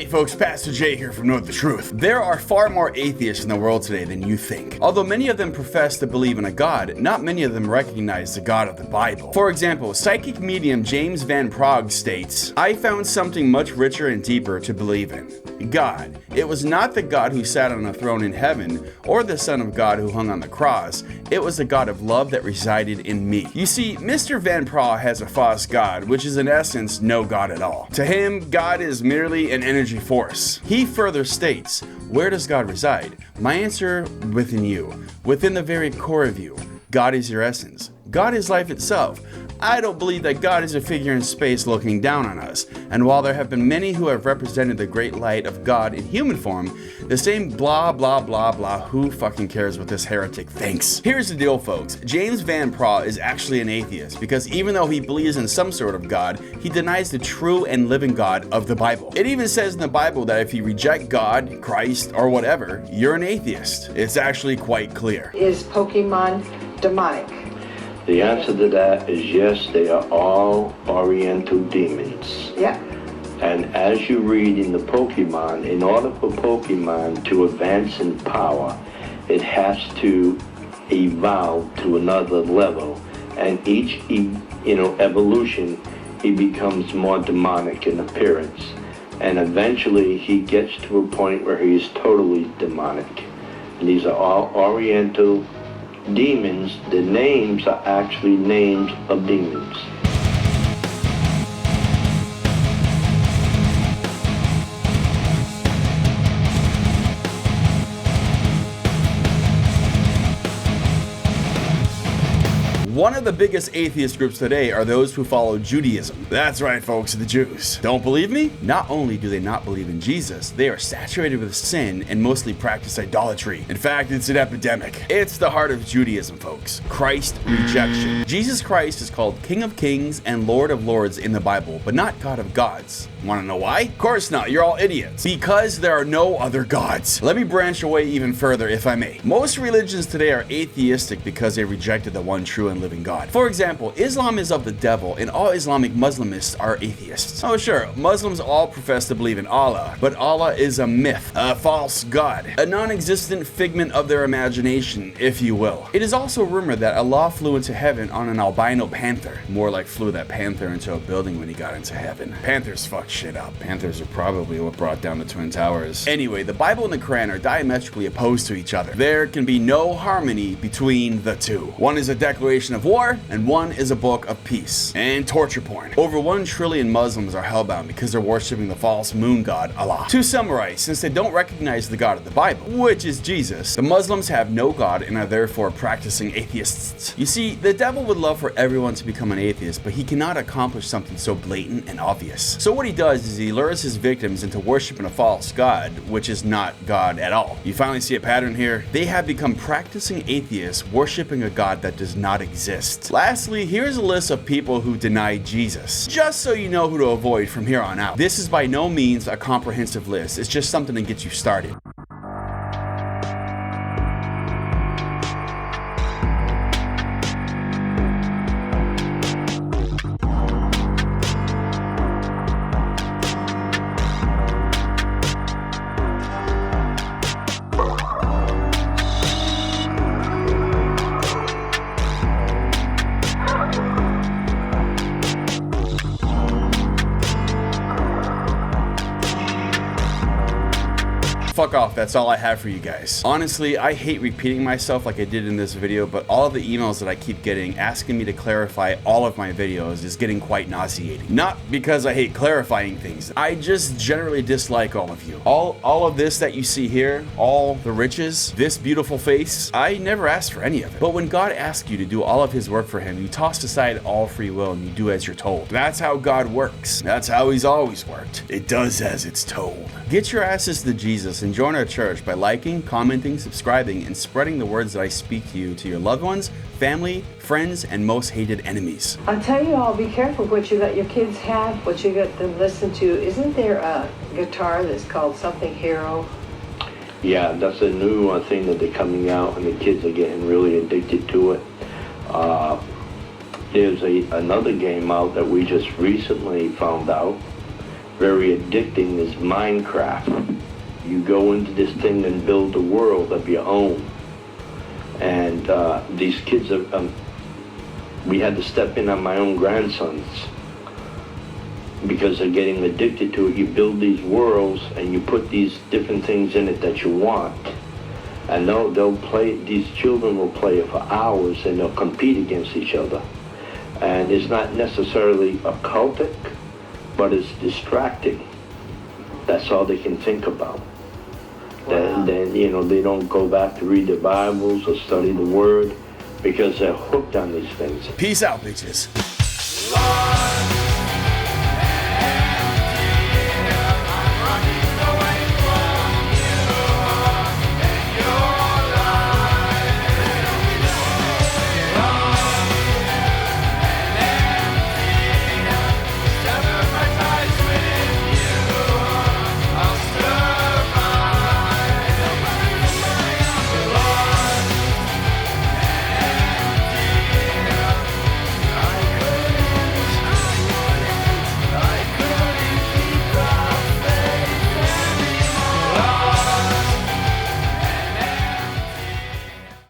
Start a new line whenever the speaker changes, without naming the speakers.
Hey folks, Pastor Jay here from Know the Truth. There are far more atheists in the world today than you think. Although many of them profess to believe in a God, not many of them recognize the God of the Bible. For example, psychic medium James Van Praagh states, "I found something much richer and deeper to believe in. God. It was not the God who sat on a throne in heaven, or the Son of God who hung on the cross. It was the God of love that resided in me." You see, Mr. Van Praagh has a false God, which is in essence no God at all. To him, God is merely an energy force. He further states, "Where does God reside? My answer, within you. Within the very core of you. God is your essence. God is life itself. I don't believe that God is a figure in space looking down on us. And while there have been many who have represented the great light of God in human form, the same blah blah blah blah, who fucking cares what this heretic thinks?" Here's the deal, folks. James Van Praagh is actually an atheist because even though he believes in some sort of God, he denies the true and living God of the Bible. It even says in the Bible that if you reject God, Christ, or whatever, you're an atheist. It's actually quite clear.
Is Pokemon demonic?
The answer to that is yes, they are all Oriental demons.
Yeah.
And as you read in the Pokemon, in order for Pokemon to advance in power, it has to evolve to another level. And each, evolution, he becomes more demonic in appearance. And eventually he gets to a point where he is totally demonic. And these are all Oriental demons. The names are actually names of demons.
One of the biggest atheist groups today are those who follow Judaism. That's right, folks, the Jews. Don't believe me? Not only do they not believe in Jesus, they are saturated with sin and mostly practice idolatry. In fact, it's an epidemic. It's the heart of Judaism, folks. Christ rejection. Jesus Christ is called King of Kings and Lord of Lords in the Bible, but not God of gods. Want to know why? Of course not, you're all idiots. Because there are no other gods. Let me branch away even further, if I may. Most religions today are atheistic because they rejected the one true and living God. For example, Islam is of the devil and all Islamic Muslimists are atheists. Oh sure, Muslims all profess to believe in Allah, but Allah is a myth, a false god, a non-existent figment of their imagination, if you will. It is also rumored that Allah flew into heaven on an albino panther. More like flew that panther into a building when he got into heaven. Panthers fuck shit up. Panthers are probably what brought down the Twin Towers. Anyway, the Bible and the Quran are diametrically opposed to each other. There can be no harmony between the two. One is a declaration of war, and one is a book of peace. And torture porn. Over 1 trillion Muslims are hellbound because they're worshipping the false moon god Allah. To summarize, since they don't recognize the God of the Bible, which is Jesus, the Muslims have no God and are therefore practicing atheists. You see, the devil would love for everyone to become an atheist, but he cannot accomplish something so blatant and obvious. So what he does is he lures his victims into worshiping a false god, which is not God at all. You finally see a pattern here? They have become practicing atheists, worshiping a God that does not exist. Lastly, here's a list of people who deny Jesus, just so you know who to avoid from here on out. This is by no means a comprehensive list, it's just something to get you started. Fuck off, that's all I have for you guys. Honestly, I hate repeating myself like I did in this video, but all of the emails that I keep getting asking me to clarify all of my videos is getting quite nauseating. Not because I hate clarifying things, I just generally dislike all of you. All of this that you see here, all the riches, this beautiful face, I never asked for any of it. But when God asks you to do all of his work for him, you toss aside all free will and you do as you're told. That's how God works. That's how he's always worked. It does as it's told. Get your asses to Jesus and join our church by liking, commenting, subscribing, and spreading the words that I speak to you to your loved ones, family, friends, and most hated enemies.
I'll tell you all, be careful what you let your kids have, what you let them listen to. Isn't there a guitar that's called something Hero?
Yeah, that's a new thing that they're coming out, and the kids are getting really addicted to it. There's another game out that we just recently found out. very addicting is Minecraft. You go into this thing and build a world of your own. And these kids are, we had to step in on my own grandsons because they're getting addicted to it. You build these worlds and you put these different things in it that you want. And they'll play, these children will play it for hours and they'll compete against each other. And it's not necessarily occultic, but it's distracting. That's all they can think about. Wow. Then, you know, they don't go back to read their Bibles or study the Word because they're hooked on these things.
Peace out, bitches.